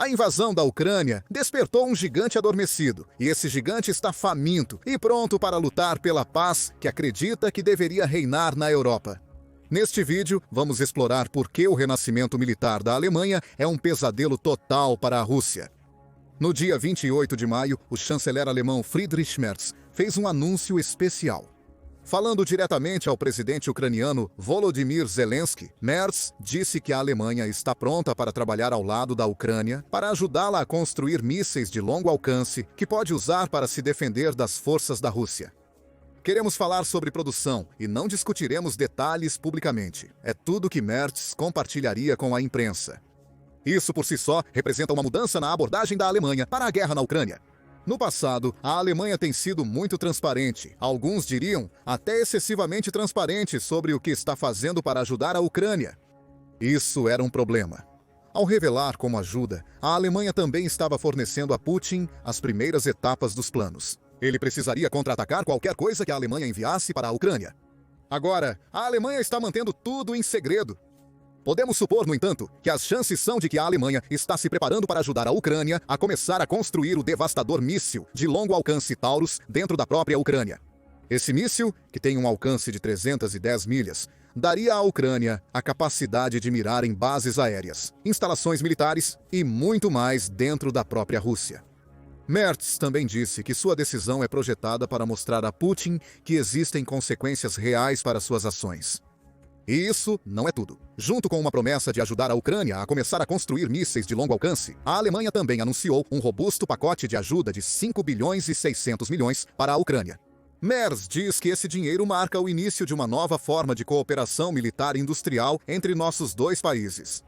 A invasão da Ucrânia despertou um gigante adormecido, e esse gigante está faminto e pronto para lutar pela paz que acredita que deveria reinar na Europa. Neste vídeo, vamos explorar por que o renascimento militar da Alemanha é um pesadelo total para a Rússia. No dia 28 de maio, o chanceler alemão Friedrich Merz fez um anúncio especial. Falando diretamente ao presidente ucraniano Volodymyr Zelensky, Merz disse que a Alemanha está pronta para trabalhar ao lado da Ucrânia para ajudá-la a construir mísseis de longo alcance que pode usar para se defender das forças da Rússia. Queremos falar sobre produção e não discutiremos detalhes publicamente. É tudo que Merz compartilharia com a imprensa. Isso por si só representa uma mudança na abordagem da Alemanha para a guerra na Ucrânia. No passado, a Alemanha tem sido muito transparente, alguns diriam até excessivamente transparente sobre o que está fazendo para ajudar a Ucrânia. Isso era um problema. Ao revelar como ajuda, a Alemanha também estava fornecendo a Putin as primeiras etapas dos planos. Ele precisaria contra-atacar qualquer coisa que a Alemanha enviasse para a Ucrânia. Agora, a Alemanha está mantendo tudo em segredo. Podemos supor, no entanto, que as chances são de que a Alemanha está se preparando para ajudar a Ucrânia a começar a construir o devastador míssil de longo alcance Taurus dentro da própria Ucrânia. Esse míssil, que tem um alcance de 310 milhas, daria à Ucrânia a capacidade de mirar em bases aéreas, instalações militares e muito mais dentro da própria Rússia. Merz também disse que sua decisão é projetada para mostrar a Putin que existem consequências reais para suas ações. E isso não é tudo. Junto com uma promessa de ajudar a Ucrânia a começar a construir mísseis de longo alcance, a Alemanha também anunciou um robusto pacote de ajuda de 5 bilhões e 600 milhões para a Ucrânia. Merz diz que esse dinheiro marca o início de uma nova forma de cooperação militar e industrial entre nossos dois países.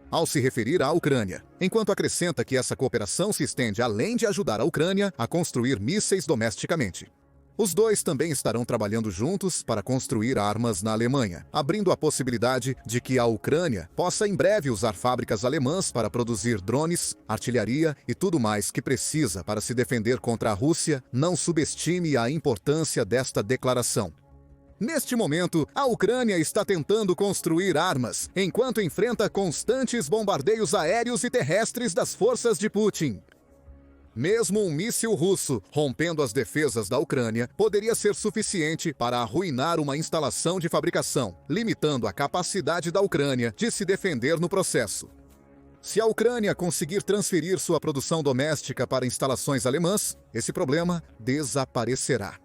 Ao se referir à Ucrânia, enquanto acrescenta que essa cooperação se estende além de ajudar a Ucrânia a construir mísseis domesticamente. Os dois também estarão trabalhando juntos para construir armas na Alemanha, abrindo a possibilidade de que a Ucrânia possa em breve usar fábricas alemãs para produzir drones, artilharia e tudo mais que precisa para se defender contra a Rússia. Não subestime a importância desta declaração. Neste momento, a Ucrânia está tentando construir armas, enquanto enfrenta constantes bombardeios aéreos e terrestres das forças de Putin. Mesmo um míssil russo rompendo as defesas da Ucrânia poderia ser suficiente para arruinar uma instalação de fabricação, limitando a capacidade da Ucrânia de se defender no processo. Se a Ucrânia conseguir transferir sua produção doméstica para instalações alemãs, esse problema desaparecerá.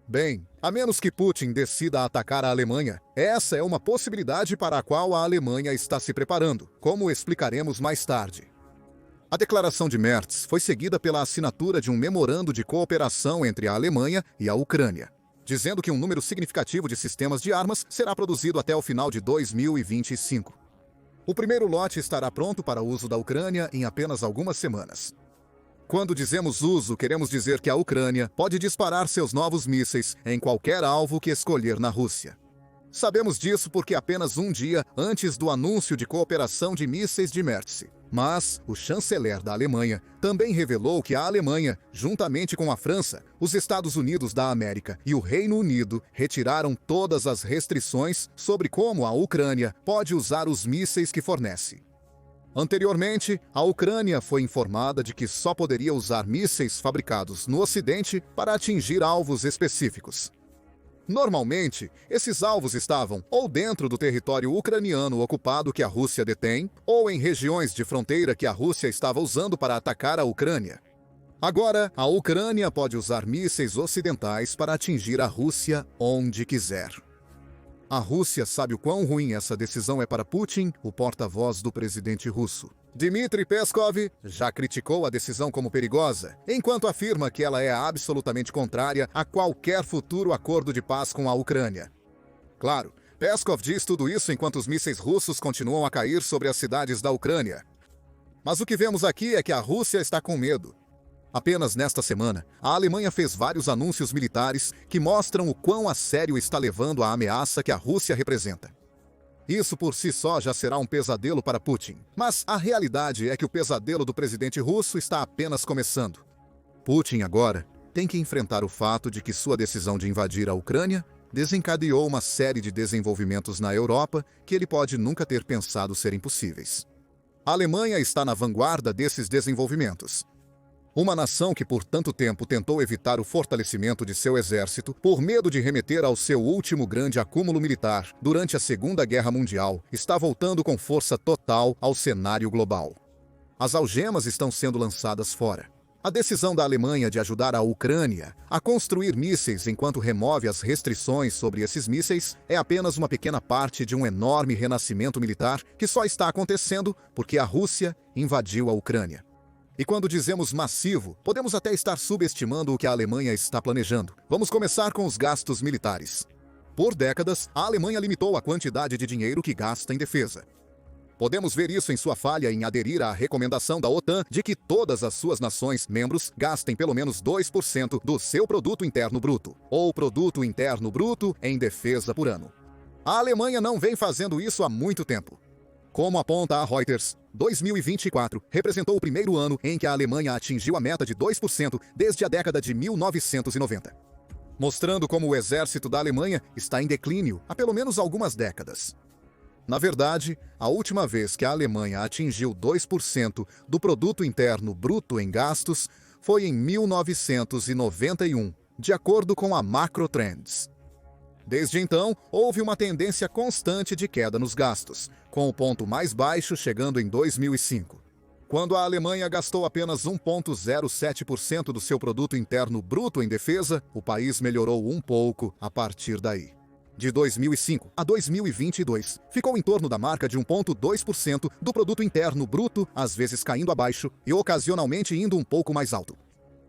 Bem, a menos que Putin decida atacar a Alemanha, essa é uma possibilidade para a qual a Alemanha está se preparando, como explicaremos mais tarde. A declaração de Merz foi seguida pela assinatura de um memorando de cooperação entre a Alemanha e a Ucrânia, dizendo que um número significativo de sistemas de armas será produzido até o final de 2025. O primeiro lote estará pronto para uso da Ucrânia em apenas algumas semanas. Quando dizemos uso, queremos dizer que a Ucrânia pode disparar seus novos mísseis em qualquer alvo que escolher na Rússia. Sabemos disso porque apenas um dia antes do anúncio de cooperação de mísseis de Merz. Mas o chanceler da Alemanha também revelou que a Alemanha, juntamente com a França, os Estados Unidos da América e o Reino Unido, retiraram todas as restrições sobre como a Ucrânia pode usar os mísseis que fornece. Anteriormente, a Ucrânia foi informada de que só poderia usar mísseis fabricados no Ocidente para atingir alvos específicos. Normalmente, esses alvos estavam ou dentro do território ucraniano ocupado que a Rússia detém, ou em regiões de fronteira que a Rússia estava usando para atacar a Ucrânia. Agora, a Ucrânia pode usar mísseis ocidentais para atingir a Rússia onde quiser. A Rússia sabe o quão ruim essa decisão é para Putin, o porta-voz do presidente russo. Dmitry Peskov já criticou a decisão como perigosa, enquanto afirma que ela é absolutamente contrária a qualquer futuro acordo de paz com a Ucrânia. Claro, Peskov diz tudo isso enquanto os mísseis russos continuam a cair sobre as cidades da Ucrânia. Mas o que vemos aqui é que a Rússia está com medo. Apenas nesta semana, a Alemanha fez vários anúncios militares que mostram o quão a sério está levando a ameaça que a Rússia representa. Isso por si só já será um pesadelo para Putin. Mas a realidade é que o pesadelo do presidente russo está apenas começando. Putin agora tem que enfrentar o fato de que sua decisão de invadir a Ucrânia desencadeou uma série de desenvolvimentos na Europa que ele pode nunca ter pensado serem possíveis. A Alemanha está na vanguarda desses desenvolvimentos. Uma nação que por tanto tempo tentou evitar o fortalecimento de seu exército por medo de remeter ao seu último grande acúmulo militar durante a Segunda Guerra Mundial, está voltando com força total ao cenário global. As algemas estão sendo lançadas fora. A decisão da Alemanha de ajudar a Ucrânia a construir mísseis enquanto remove as restrições sobre esses mísseis é apenas uma pequena parte de um enorme renascimento militar que só está acontecendo porque a Rússia invadiu a Ucrânia. E quando dizemos massivo, podemos até estar subestimando o que a Alemanha está planejando. Vamos começar com os gastos militares. Por décadas, a Alemanha limitou a quantidade de dinheiro que gasta em defesa. Podemos ver isso em sua falha em aderir à recomendação da OTAN de que todas as suas nações membros gastem pelo menos 2% do seu produto interno bruto, ou produto interno bruto em defesa por ano. A Alemanha não vem fazendo isso há muito tempo. Como aponta a Reuters, 2024 representou o primeiro ano em que a Alemanha atingiu a meta de 2% desde a década de 1990. Mostrando como o exército da Alemanha está em declínio há pelo menos algumas décadas. Na verdade, a última vez que a Alemanha atingiu 2% do produto interno bruto em gastos foi em 1991, de acordo com a Macro Trends. Desde então, houve uma tendência constante de queda nos gastos, com o ponto mais baixo chegando em 2005, quando a Alemanha gastou apenas 1,07% do seu produto interno bruto em defesa. O país melhorou um pouco a partir daí. De 2005 a 2022, ficou em torno da marca de 1,2% do produto interno bruto, às vezes caindo abaixo e ocasionalmente indo um pouco mais alto.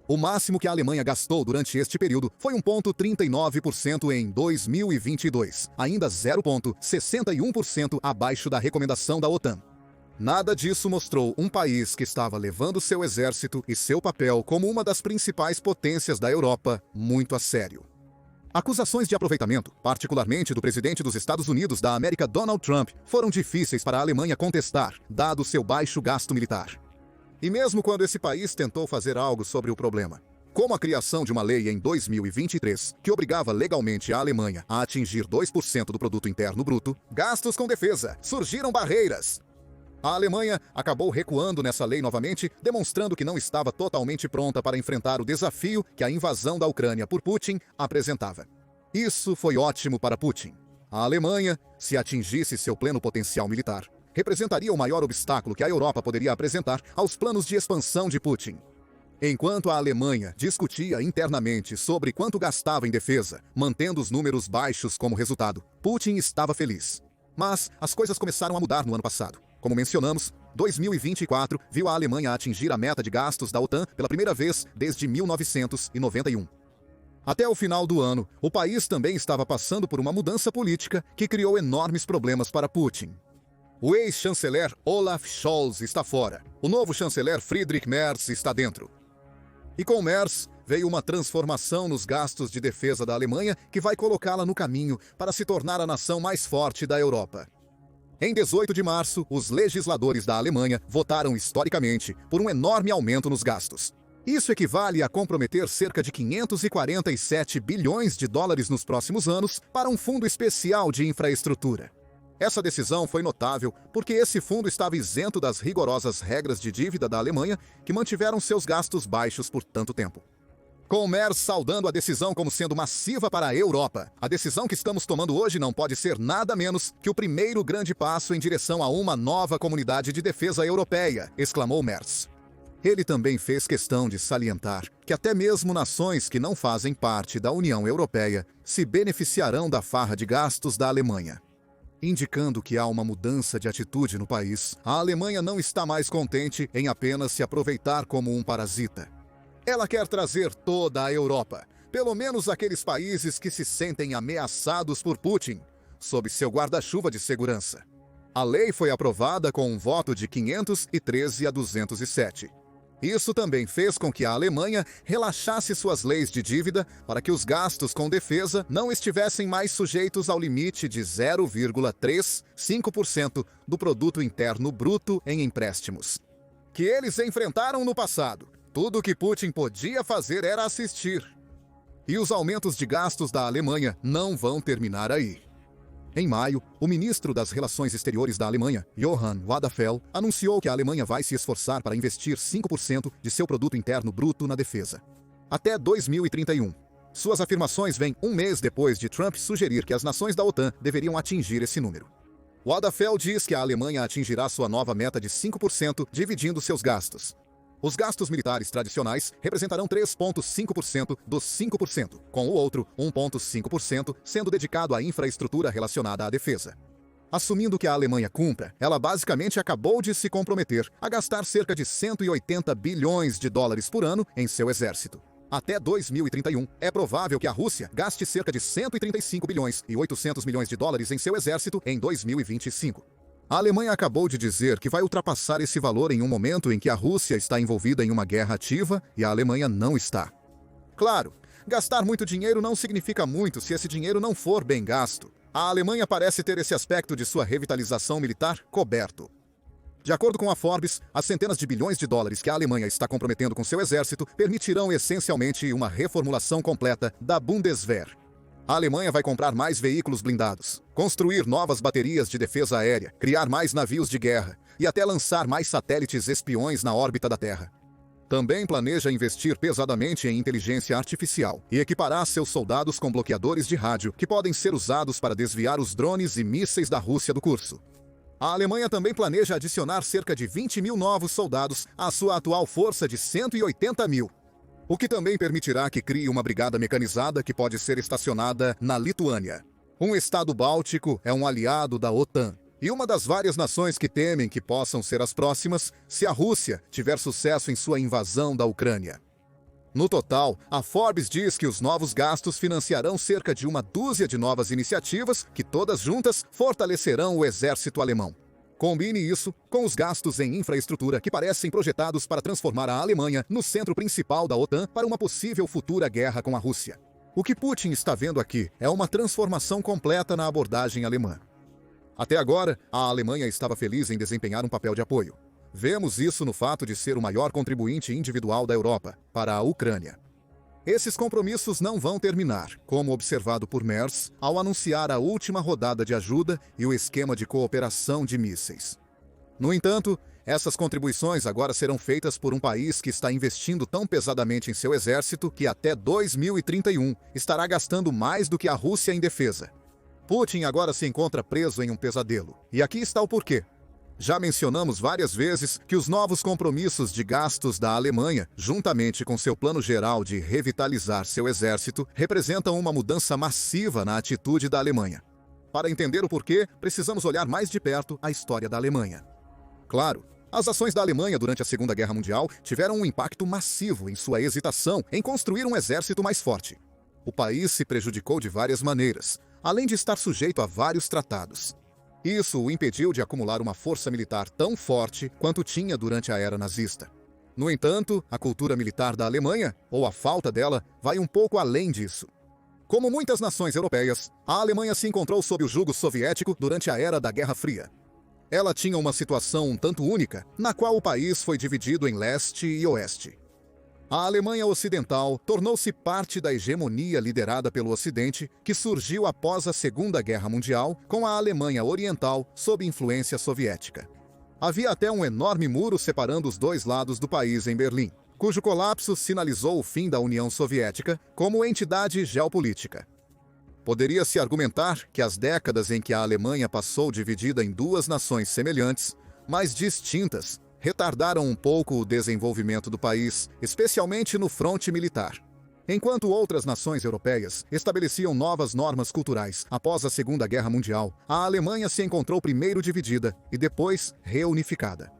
O máximo que a Alemanha gastou durante este período foi 1,39% em 2022, ainda 0,61% abaixo da recomendação da OTAN. Nada disso mostrou um país que estava levando seu exército e seu papel como uma das principais potências da Europa muito a sério. Acusações de aproveitamento, particularmente do presidente dos Estados Unidos da América Donald Trump, foram difíceis para a Alemanha contestar, dado seu baixo gasto militar. E mesmo quando esse país tentou fazer algo sobre o problema, como a criação de uma lei em 2023 que obrigava legalmente a Alemanha a atingir 2% do produto interno bruto, gastos com defesa, surgiram barreiras. A Alemanha acabou recuando nessa lei novamente, demonstrando que não estava totalmente pronta para enfrentar o desafio que a invasão da Ucrânia por Putin apresentava. Isso foi ótimo para Putin. A Alemanha, se atingisse seu pleno potencial militar, representaria o maior obstáculo que a Europa poderia apresentar aos planos de expansão de Putin. Enquanto a Alemanha discutia internamente sobre quanto gastava em defesa, mantendo os números baixos como resultado, Putin estava feliz. Mas as coisas começaram a mudar no ano passado. Como mencionamos, 2024 viu a Alemanha atingir a meta de gastos da OTAN pela primeira vez desde 1991. Até o final do ano, o país também estava passando por uma mudança política que criou enormes problemas para Putin. O ex-chanceler Olaf Scholz está fora. O novo chanceler Friedrich Merz está dentro. E com Merz veio uma transformação nos gastos de defesa da Alemanha que vai colocá-la no caminho para se tornar a nação mais forte da Europa. Em 18 de março, os legisladores da Alemanha votaram historicamente por um enorme aumento nos gastos. Isso equivale a comprometer cerca de 547 bilhões de dólares nos próximos anos para um fundo especial de infraestrutura. Essa decisão foi notável porque esse fundo estava isento das rigorosas regras de dívida da Alemanha que mantiveram seus gastos baixos por tanto tempo. Com Merz saudando a decisão como sendo massiva para a Europa, a decisão que estamos tomando hoje não pode ser nada menos que o primeiro grande passo em direção a uma nova comunidade de defesa europeia, exclamou Merz. Ele também fez questão de salientar que até mesmo nações que não fazem parte da União Europeia se beneficiarão da farra de gastos da Alemanha. Indicando que há uma mudança de atitude no país, a Alemanha não está mais contente em apenas se aproveitar como um parasita. Ela quer trazer toda a Europa, pelo menos aqueles países que se sentem ameaçados por Putin, sob seu guarda-chuva de segurança. A lei foi aprovada com um voto de 513 a 207. Isso também fez com que a Alemanha relaxasse suas leis de dívida para que os gastos com defesa não estivessem mais sujeitos ao limite de 0,35% do produto interno bruto em empréstimos, que eles enfrentaram no passado. Tudo o que Putin podia fazer era assistir. E os aumentos de gastos da Alemanha não vão terminar aí. Em maio, o ministro das Relações Exteriores da Alemanha, Johann Wadenfeld, anunciou que a Alemanha vai se esforçar para investir 5% de seu produto interno bruto na defesa. Até 2031. Suas afirmações vêm um mês depois de Trump sugerir que as nações da OTAN deveriam atingir esse número. Wadenfeld diz que a Alemanha atingirá sua nova meta de 5% dividindo seus gastos. Os gastos militares tradicionais representarão 3,5% dos 5%, com o outro 1,5% sendo dedicado à infraestrutura relacionada à defesa. Assumindo que a Alemanha cumpra, ela basicamente acabou de se comprometer a gastar cerca de 180 bilhões de dólares por ano em seu exército. Até 2031, é provável que a Rússia gaste cerca de 135 bilhões e 800 milhões de dólares em seu exército em 2025. A Alemanha acabou de dizer que vai ultrapassar esse valor em um momento em que a Rússia está envolvida em uma guerra ativa e a Alemanha não está. Claro, gastar muito dinheiro não significa muito se esse dinheiro não for bem gasto. A Alemanha parece ter esse aspecto de sua revitalização militar coberto. De acordo com a Forbes, as centenas de bilhões de dólares que a Alemanha está comprometendo com seu exército permitirão essencialmente uma reformulação completa da Bundeswehr. A Alemanha vai comprar mais veículos blindados, construir novas baterias de defesa aérea, criar mais navios de guerra e até lançar mais satélites espiões na órbita da Terra. Também planeja investir pesadamente em inteligência artificial e equipará seus soldados com bloqueadores de rádio que podem ser usados para desviar os drones e mísseis da Rússia do curso. A Alemanha também planeja adicionar cerca de 20 mil novos soldados à sua atual força de 180 mil. O que também permitirá que crie uma brigada mecanizada que pode ser estacionada na Lituânia. Um estado báltico é um aliado da OTAN e uma das várias nações que temem que possam ser as próximas se a Rússia tiver sucesso em sua invasão da Ucrânia. No total, a Forbes diz que os novos gastos financiarão cerca de uma dúzia de novas iniciativas que todas juntas fortalecerão o exército alemão. Combine isso com os gastos em infraestrutura que parecem projetados para transformar a Alemanha no centro principal da OTAN para uma possível futura guerra com a Rússia. O que Putin está vendo aqui é uma transformação completa na abordagem alemã. Até agora, a Alemanha estava feliz em desempenhar um papel de apoio. Vemos isso no fato de ser o maior contribuinte individual da Europa para a Ucrânia. Esses compromissos não vão terminar, como observado por Merz, ao anunciar a última rodada de ajuda e o esquema de cooperação de mísseis. No entanto, essas contribuições agora serão feitas por um país que está investindo tão pesadamente em seu exército que até 2031 estará gastando mais do que a Rússia em defesa. Putin agora se encontra preso em um pesadelo. E aqui está o porquê. Já mencionamos várias vezes que os novos compromissos de gastos da Alemanha, juntamente com seu plano geral de revitalizar seu exército, representam uma mudança massiva na atitude da Alemanha. Para entender o porquê, precisamos olhar mais de perto a história da Alemanha. Claro, as ações da Alemanha durante a Segunda Guerra Mundial tiveram um impacto massivo em sua hesitação em construir um exército mais forte. O país se prejudicou de várias maneiras, além de estar sujeito a vários tratados. Isso o impediu de acumular uma força militar tão forte quanto tinha durante a era nazista. No entanto, a cultura militar da Alemanha, ou a falta dela, vai um pouco além disso. Como muitas nações europeias, a Alemanha se encontrou sob o jugo soviético durante a era da Guerra Fria. Ela tinha uma situação um tanto única, na qual o país foi dividido em leste e oeste. A Alemanha Ocidental tornou-se parte da hegemonia liderada pelo Ocidente, que surgiu após a Segunda Guerra Mundial, com a Alemanha Oriental sob influência soviética. Havia até um enorme muro separando os dois lados do país em Berlim, cujo colapso sinalizou o fim da União Soviética como entidade geopolítica. Poderia-se argumentar que as décadas em que a Alemanha passou dividida em duas nações semelhantes, mas distintas, retardaram um pouco o desenvolvimento do país, especialmente no fronte militar. Enquanto outras nações europeias estabeleciam novas normas culturais após a Segunda Guerra Mundial, a Alemanha se encontrou primeiro dividida e depois reunificada.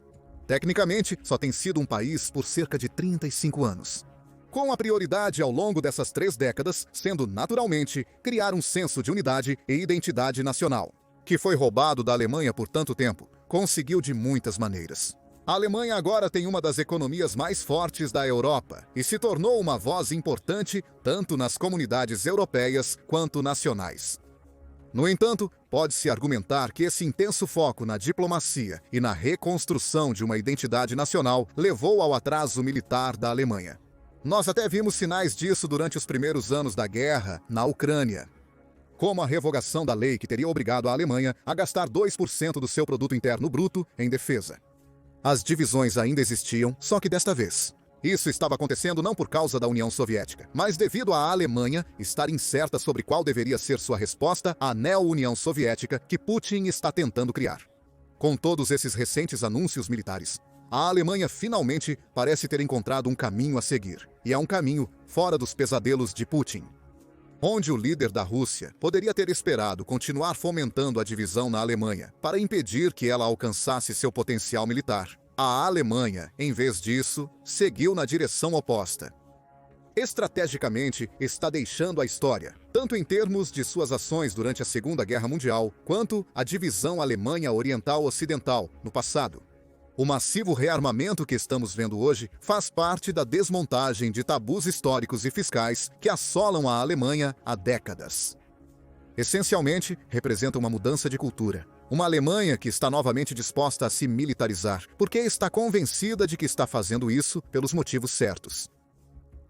Tecnicamente, só tem sido um país por cerca de 35 anos. Com a prioridade ao longo dessas 3 décadas sendo, naturalmente, criar um senso de unidade e identidade nacional, que foi roubado da Alemanha por tanto tempo, conseguiu de muitas maneiras. A Alemanha agora tem uma das economias mais fortes da Europa e se tornou uma voz importante tanto nas comunidades europeias quanto nacionais. No entanto, pode-se argumentar que esse intenso foco na diplomacia e na reconstrução de uma identidade nacional levou ao atraso militar da Alemanha. Nós até vimos sinais disso durante os primeiros anos da guerra na Ucrânia. como a revogação da lei que teria obrigado a Alemanha a gastar 2% do seu produto interno bruto em defesa. As divisões ainda existiam, só que desta vez. Isso estava acontecendo não por causa da União Soviética, mas devido à Alemanha estar incerta sobre qual deveria ser sua resposta à neo-União Soviética que Putin está tentando criar. Com todos esses recentes anúncios militares, a Alemanha finalmente parece ter encontrado um caminho a seguir, e é um caminho fora dos pesadelos de Putin. Onde o líder da Rússia poderia ter esperado continuar fomentando a divisão na Alemanha para impedir que ela alcançasse seu potencial militar, a Alemanha, em vez disso, seguiu na direção oposta. Estrategicamente, está deixando a história, tanto em termos de suas ações durante a Segunda Guerra Mundial, quanto a divisão Alemanha Oriental-Ocidental, no passado. O massivo rearmamento que estamos vendo hoje faz parte da desmontagem de tabus históricos e fiscais que assolam a Alemanha há décadas. Essencialmente, representa uma mudança de cultura. Uma Alemanha que está novamente disposta a se militarizar, porque está convencida de que está fazendo isso pelos motivos certos.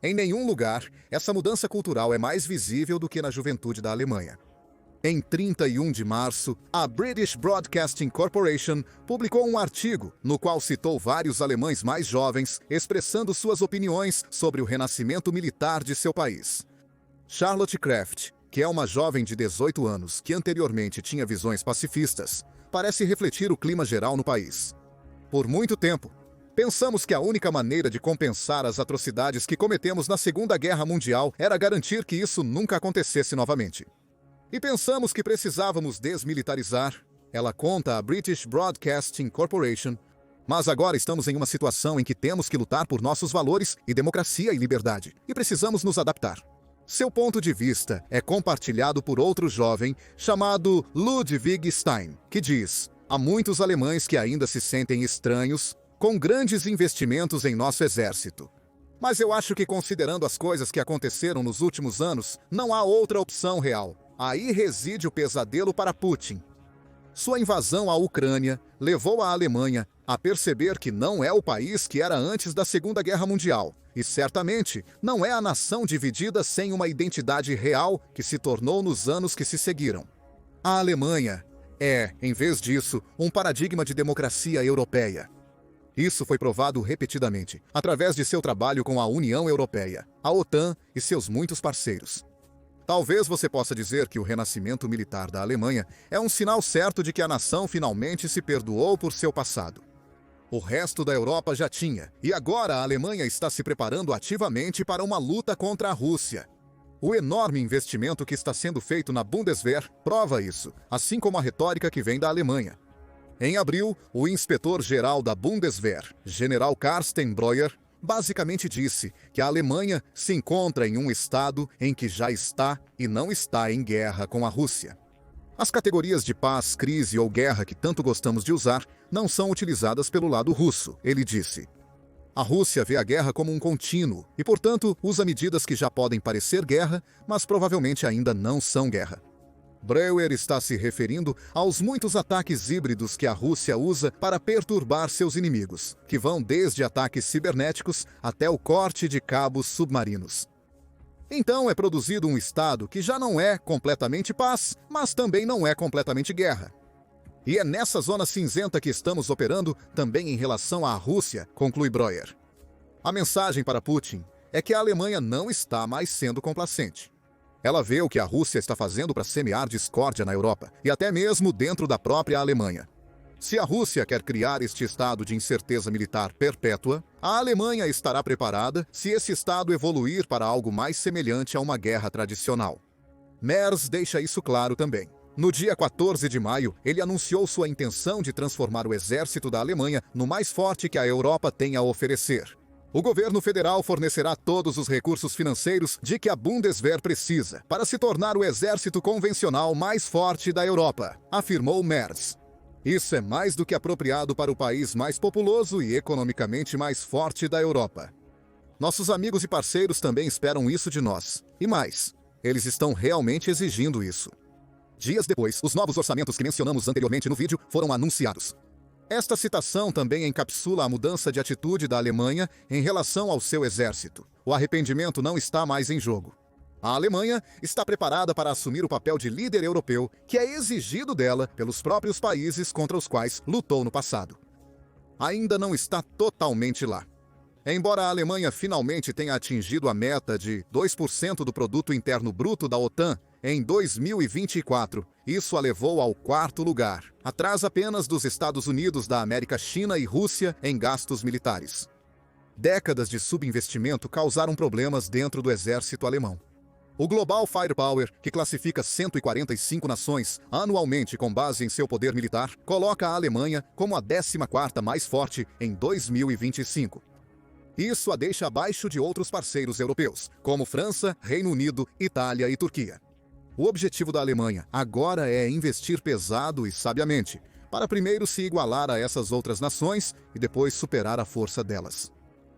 Em nenhum lugar, essa mudança cultural é mais visível do que na juventude da Alemanha. Em 31 de março, a British Broadcasting Corporation publicou um artigo no qual citou vários alemães mais jovens expressando suas opiniões sobre o renascimento militar de seu país. Charlotte Kraft, que é uma jovem de 18 anos que anteriormente tinha visões pacifistas, parece refletir o clima geral no país. Por muito tempo, pensamos que a única maneira de compensar as atrocidades que cometemos na Segunda Guerra Mundial era garantir que isso nunca acontecesse novamente. E pensamos que precisávamos desmilitarizar, ela conta à British Broadcasting Corporation, mas agora estamos em uma situação em que temos que lutar por nossos valores e democracia e liberdade, e precisamos nos adaptar. Seu ponto de vista é compartilhado por outro jovem chamado Ludwig Stein, que diz: há muitos alemães que ainda se sentem estranhos com grandes investimentos em nosso exército. Mas eu acho que, considerando as coisas que aconteceram nos últimos anos, não há outra opção real. Aí reside o pesadelo para Putin. Sua invasão à Ucrânia levou a Alemanha a perceber que não é o país que era antes da Segunda Guerra Mundial, e certamente não é a nação dividida sem uma identidade real que se tornou nos anos que se seguiram. A Alemanha é, em vez disso, um paradigma de democracia europeia. Isso foi provado repetidamente, através de seu trabalho com a União Europeia, a OTAN e seus muitos parceiros. Talvez você possa dizer que o renascimento militar da Alemanha é um sinal certo de que a nação finalmente se perdoou por seu passado. O resto da Europa já tinha, e agora a Alemanha está se preparando ativamente para uma luta contra a Rússia. O enorme investimento que está sendo feito na Bundeswehr prova isso, assim como a retórica que vem da Alemanha. Em abril, o inspetor-geral da Bundeswehr, General Carsten Breuer, basicamente disse que a Alemanha se encontra em um estado em que já está e não está em guerra com a Rússia. As categorias de paz, crise ou guerra que tanto gostamos de usar não são utilizadas pelo lado russo, ele disse. A Rússia vê a guerra como um contínuo e, portanto, usa medidas que já podem parecer guerra, mas provavelmente ainda não são guerra. Breuer está se referindo aos muitos ataques híbridos que a Rússia usa para perturbar seus inimigos, que vão desde ataques cibernéticos até o corte de cabos submarinos. Então é produzido um estado que já não é completamente paz, mas também não é completamente guerra. E é nessa zona cinzenta que estamos operando também em relação à Rússia, conclui Breuer. A mensagem para Putin é que a Alemanha não está mais sendo complacente. Ela vê o que a Rússia está fazendo para semear discórdia na Europa, e até mesmo dentro da própria Alemanha. Se a Rússia quer criar este estado de incerteza militar perpétua, a Alemanha estará preparada se esse estado evoluir para algo mais semelhante a uma guerra tradicional. Merz deixa isso claro também. No dia 14 de maio, ele anunciou sua intenção de transformar o exército da Alemanha no mais forte que a Europa tem a oferecer. O governo federal fornecerá todos os recursos financeiros de que a Bundeswehr precisa para se tornar o exército convencional mais forte da Europa, afirmou Merz. Isso é mais do que apropriado para o país mais populoso e economicamente mais forte da Europa. Nossos amigos e parceiros também esperam isso de nós. E mais, eles estão realmente exigindo isso. Dias depois, os novos orçamentos que mencionamos anteriormente no vídeo foram anunciados. Esta citação também encapsula a mudança de atitude da Alemanha em relação ao seu exército. O arrependimento não está mais em jogo. A Alemanha está preparada para assumir o papel de líder europeu que é exigido dela pelos próprios países contra os quais lutou no passado. Ainda não está totalmente lá. Embora a Alemanha finalmente tenha atingido a meta de 2% do produto interno bruto da OTAN em 2024, isso a levou ao 4º lugar, atrás apenas dos Estados Unidos da América, China e Rússia em gastos militares. Décadas de subinvestimento causaram problemas dentro do exército alemão. O Global Firepower, que classifica 145 nações anualmente com base em seu poder militar, coloca a Alemanha como a 14ª mais forte em 2025. Isso a deixa abaixo de outros parceiros europeus, como França, Reino Unido, Itália e Turquia. O objetivo da Alemanha agora é investir pesado e sabiamente, para primeiro se igualar a essas outras nações e depois superar a força delas.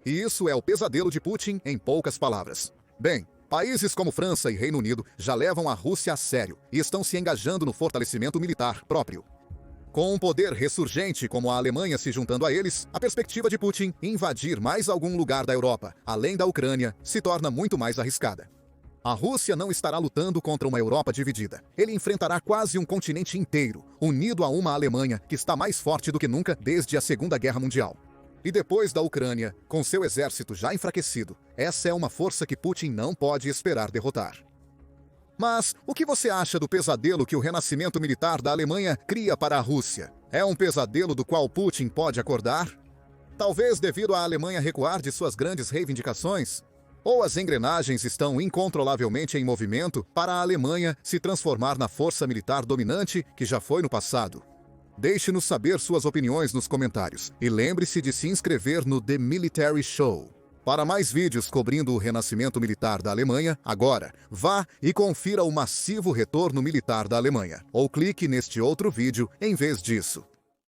E isso é o pesadelo de Putin em poucas palavras. Bem, países como França e Reino Unido já levam a Rússia a sério e estão se engajando no fortalecimento militar próprio. Com um poder ressurgente como a Alemanha se juntando a eles, a perspectiva de Putin invadir mais algum lugar da Europa, além da Ucrânia, se torna muito mais arriscada. A Rússia não estará lutando contra uma Europa dividida. Ele enfrentará quase um continente inteiro, unido a uma Alemanha que está mais forte do que nunca desde a Segunda Guerra Mundial. E depois da Ucrânia, com seu exército já enfraquecido, essa é uma força que Putin não pode esperar derrotar. Mas o que você acha do pesadelo que o renascimento militar da Alemanha cria para a Rússia? É um pesadelo do qual Putin pode acordar? Talvez devido à Alemanha recuar de suas grandes reivindicações? Ou as engrenagens estão incontrolavelmente em movimento para a Alemanha se transformar na força militar dominante que já foi no passado? Deixe-nos saber suas opiniões nos comentários e lembre-se de se inscrever no The Military Show. Para mais vídeos cobrindo o renascimento militar da Alemanha, agora, vá e confira o massivo retorno militar da Alemanha, ou clique neste outro vídeo em vez disso.